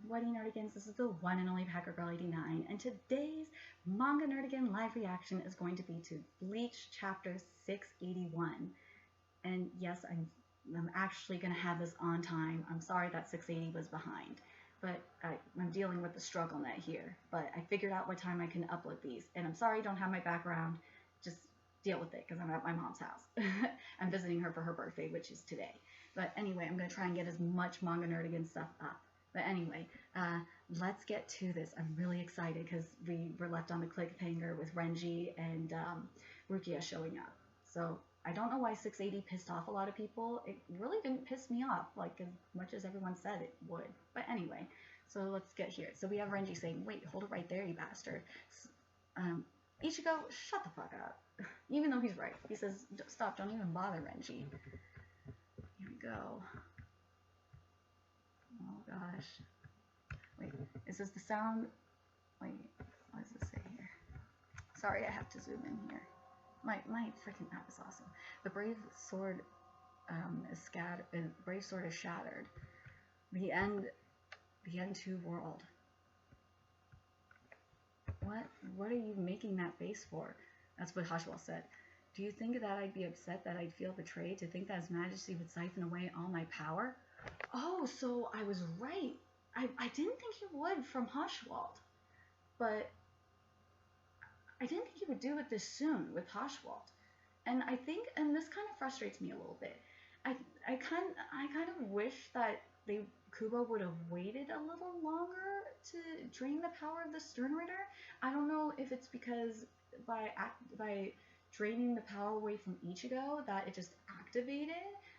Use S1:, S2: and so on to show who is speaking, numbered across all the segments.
S1: What nerdigans? This is the one and only Packer Girl 89, and today's manga nerdigan live reaction is going to be to Bleach Chapter 681. And yes, I'm actually going to have this on time. I'm sorry that 680 was behind, but I'm dealing with the struggle net here. But I figured out what time I can upload these, and I'm sorry I don't have my background. Just deal with it because I'm at my mom's house. I'm visiting her for her birthday, which is today. But anyway, I'm going to try and get as much manga nerdigan stuff up. But anyway, let's get to this. I'm really excited because we were left on the cliffhanger with Renji and Rukia showing up. So I don't know why 680 pissed off a lot of people. It really didn't piss me off like as much as everyone said it would. But anyway, so let's get here. So we have Renji saying, wait, hold it right there, you bastard. Ichigo, shut the fuck up. Even though he's right. He says, stop, don't even bother, Renji. Here we go. Oh gosh. Wait, is this the sound? Wait, what does it say here? Sorry, I have to zoom in here. My freaking app is awesome. The brave sword is scattered. Brave sword is shattered. The end to world. What are you making that face for? That's what Hashwell said. Do you think that I'd be upset, that I'd feel betrayed, to think that His Majesty would siphon away all my power? Oh, so I was right. I didn't think he would from Hashwald. But I didn't think he would do it this soon with Hashwald. And I think, and this kind of frustrates me a little bit. I kind of wish that Kubo would have waited a little longer to drain the power of the Sternritter. I don't know if it's because by draining the power away from Ichigo that it just activated.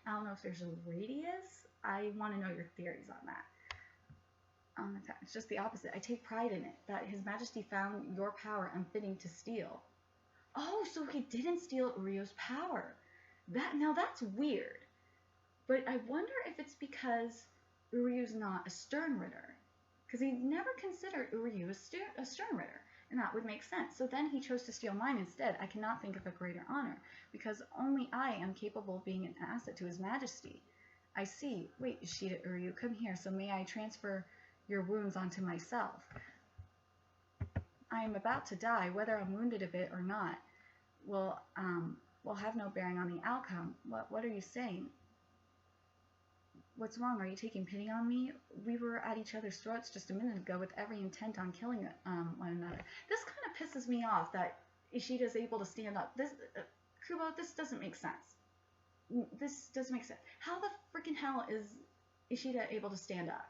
S1: I don't know if there's a radius. I want to know your theories on that. It's just the opposite. I take pride in it, that His Majesty found your power unfitting to steal. Oh, so he didn't steal Urio's power. Now that's weird. But I wonder if it's because Urio's not a Sternritter. Because he never considered Uryu a Sternritter. And that would make sense. So then he chose to steal mine instead. I cannot think of a greater honor, because only I am capable of being an asset to His Majesty. I see. Wait, Ishida Uryu, come here. So may I transfer your wounds onto myself? I am about to die, whether I'm wounded a bit or not. Will have no bearing on the outcome. What are you saying? What's wrong? Are you taking pity on me? We were at each other's throats just a minute ago with every intent on killing one another. This kind of pisses me off that Ishida's able to stand up. Kubo, this doesn't make sense. This doesn't make sense. How the freaking hell is Ishida able to stand up?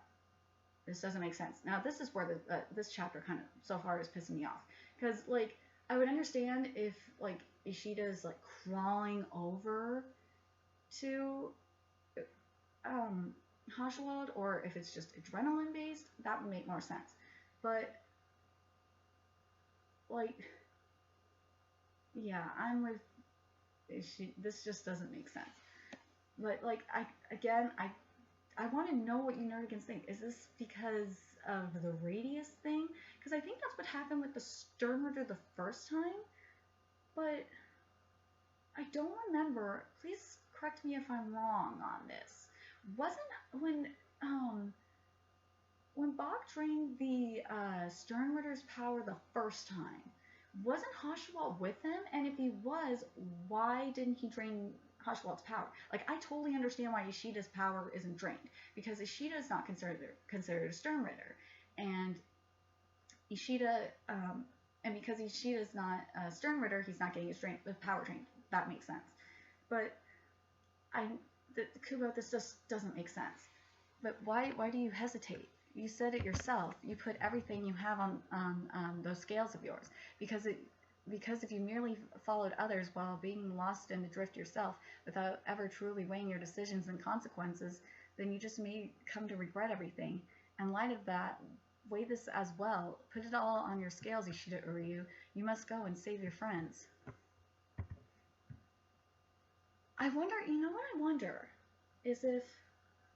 S1: This doesn't make sense. Now, this is where this chapter kind of, so far, is pissing me off. Because, like, I would understand if, like, Ishida's, like, crawling over to Hashwald, or if it's just adrenaline-based, that would make more sense. But, like, yeah, I'm with this just doesn't make sense. But, like, I want to know what you nerdigans think. Is this because of the radius thing? Because I think that's what happened with the Sternritter the first time. But I don't remember. Please correct me if I'm wrong on this. Wasn't when Bach drained the Sternritter's power the first time, wasn't Hashwald with him? And if he was, why didn't he drain Hashwald's power? Like, I totally understand why Ishida's power isn't drained, because Ishida is not considered a Sternritter, and Ishida, and because Ishida's not a Sternritter, he's not getting his power drained. That makes sense. But Kubo, this just doesn't make sense. But why do you hesitate? You said it yourself. You put everything you have on those scales of yours, because if you merely followed others while being lost in the drift yourself without ever truly weighing your decisions and consequences, then you just may come to regret everything. In light of that, weigh this as well. Put it all on your scales, Ishida Uryu. You must go and save your friends. I wonder, you know what I wonder? Is if,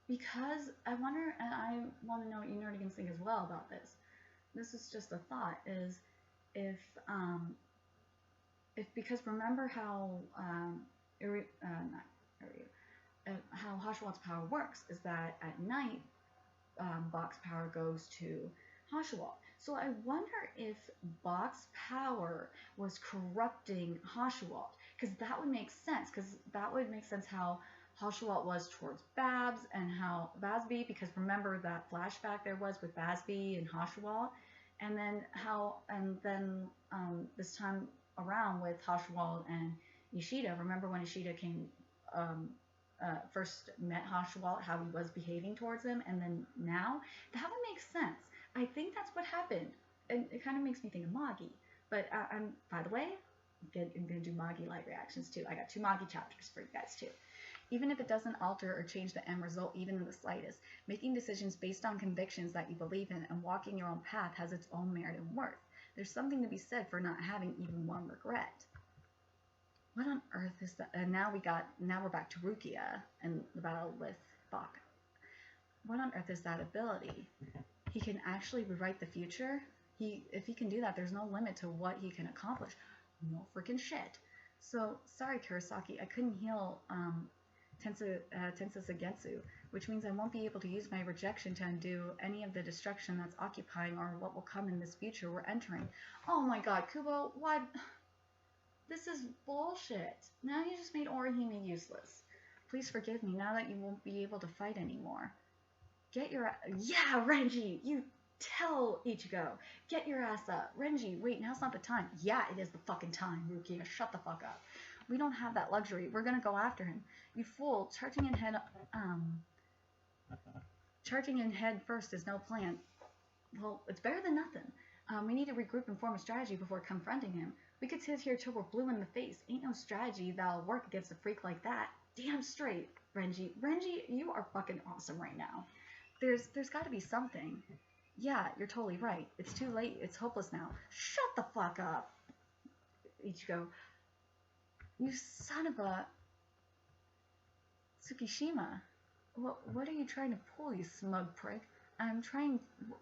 S1: because I wonder, and I want to know what you nerdigans think as well about this. This is just a thought, is if because remember how how Hashwald's power works is that at night, Bach's power goes to Hashiwalt. So I wonder if Bach's power was corrupting Hashiwalt, because that would make sense. Because that would make sense how Hashiwalt was towards Babs and how Basby. Because remember that flashback there was with Basby and Hashiwalt, and then this time around with Hashiwalt and Ishida. Remember when Ishida came first met Hashiwalt, how he was behaving towards him, and then now that would make sense. I think that's what happened, and it kind of makes me think of Magi. But I'm, by the way, I'm gonna do Magi light reactions too. I got 2 Magi chapters for you guys too. Even if it doesn't alter or change the end result even in the slightest, making decisions based on convictions that you believe in and walking your own path has its own merit and worth. There's something to be said for not having even one regret. What on earth is that? And now we're back to Rukia and the battle with Bach. What on earth is that ability? He can actually rewrite the future? If he can do that, there's no limit to what he can accomplish. No freaking shit. So, sorry Kurosaki, I couldn't heal Tensa Sagetsu, which means I won't be able to use my rejection to undo any of the destruction that's occupying or what will come in this future we're entering. Oh my god, Kubo, why? This is bullshit. Now you just made Orihime useless. Please forgive me now that you won't be able to fight anymore. Yeah, Renji, you tell Ichigo. Get your ass up. Renji, wait, now's not the time. Yeah, it is the fucking time, Rukia. Shut the fuck up. We don't have that luxury. We're gonna go after him. You fool, charging in head first is no plan. Well, it's better than nothing. We need to regroup and form a strategy before confronting him. We could sit here till we're blue in the face. Ain't no strategy that'll work against a freak like that. Damn straight, Renji. Renji, you are fucking awesome right now. There's got to be something. Yeah, you're totally right. It's too late. It's hopeless now. Shut the fuck up. Ichigo. You son of a... Tsukishima. What are you trying to pull, you smug prick?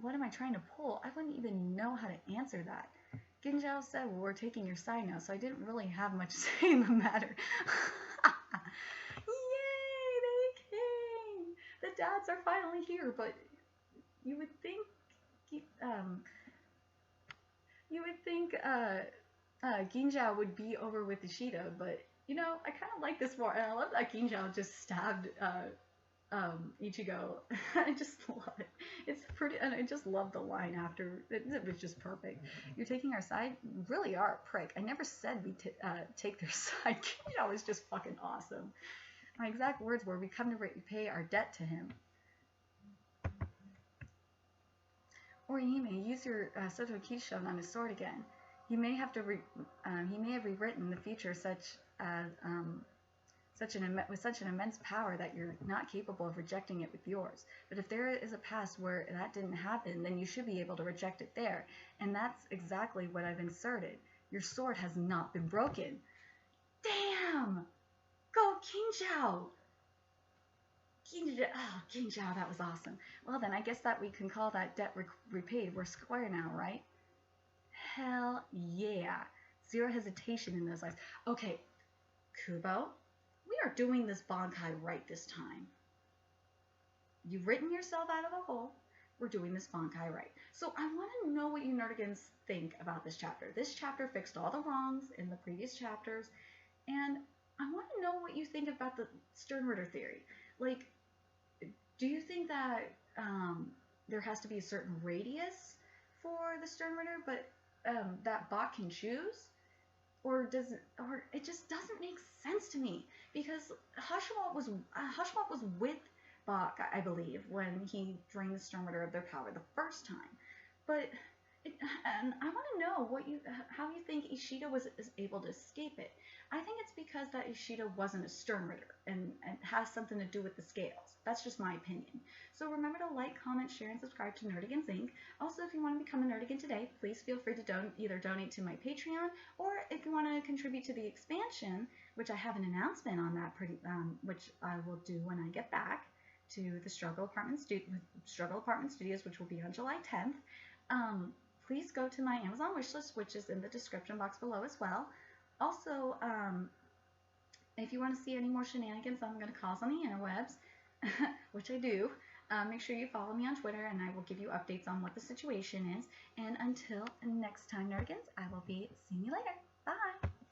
S1: What am I trying to pull? I wouldn't even know how to answer that. Ginjao said, well, we're taking your side now, so I didn't really have much say in the matter. Yay, they came! The dads are finally here, but you would think Ginjao would be over with Ishida, but you know, I kind of like this more, and I love that Ginjao just stabbed Ichigo. I just love it. It's pretty, and I just love the line after. It was just perfect. You're taking our side? You really are a prick. I never said we take their side. Ginjao is just fucking awesome. My exact words were, we come to repay our debt to him. Orihime, use your Soto Kishon on his sword again. He may have rewritten the future with such an immense power that you're not capable of rejecting it with yours. But if there is a past where that didn't happen, then you should be able to reject it there. And that's exactly what I've inserted. Your sword has not been broken. Damn! Go Ginjao! Ginjao, that was awesome. Well then, I guess that we can call that debt repaid. We're square now, right? Hell yeah. Zero hesitation in those eyes. Okay, Kubo, we are doing this Bankai right this time. You've written yourself out of a hole. We're doing this Bankai right. So I want to know what you nerdigans think about this chapter. This chapter fixed all the wrongs in the previous chapters, and I want to know what you think about the Sternritter theory. Like, do you think that there has to be a certain radius for the Sternritter, but that Bach can choose? Or it just doesn't make sense to me, because Hashiwalt was with Bach, I believe, when he drained the Sternritter of their power the first time. But and I want to know how you think Ishida was able to escape it. I think it's because that Ishida wasn't a Sternritter, and it has something to do with the scales. That's just my opinion. So remember to like, comment, share, and subscribe to Nerdigans Inc. Also, if you want to become a Nerdigan today, please feel free to either donate to my Patreon, or if you want to contribute to the expansion, which I have an announcement on that, which I will do when I get back to the Struggle Apartment Studios, which will be on July 10th. Please go to my Amazon wishlist, which is in the description box below as well. Also, if you want to see any more shenanigans I'm going to cause on the interwebs, which I do, Make sure you follow me on Twitter, and I will give you updates on what the situation is. And until next time, Nerdigans, I will be seeing you later.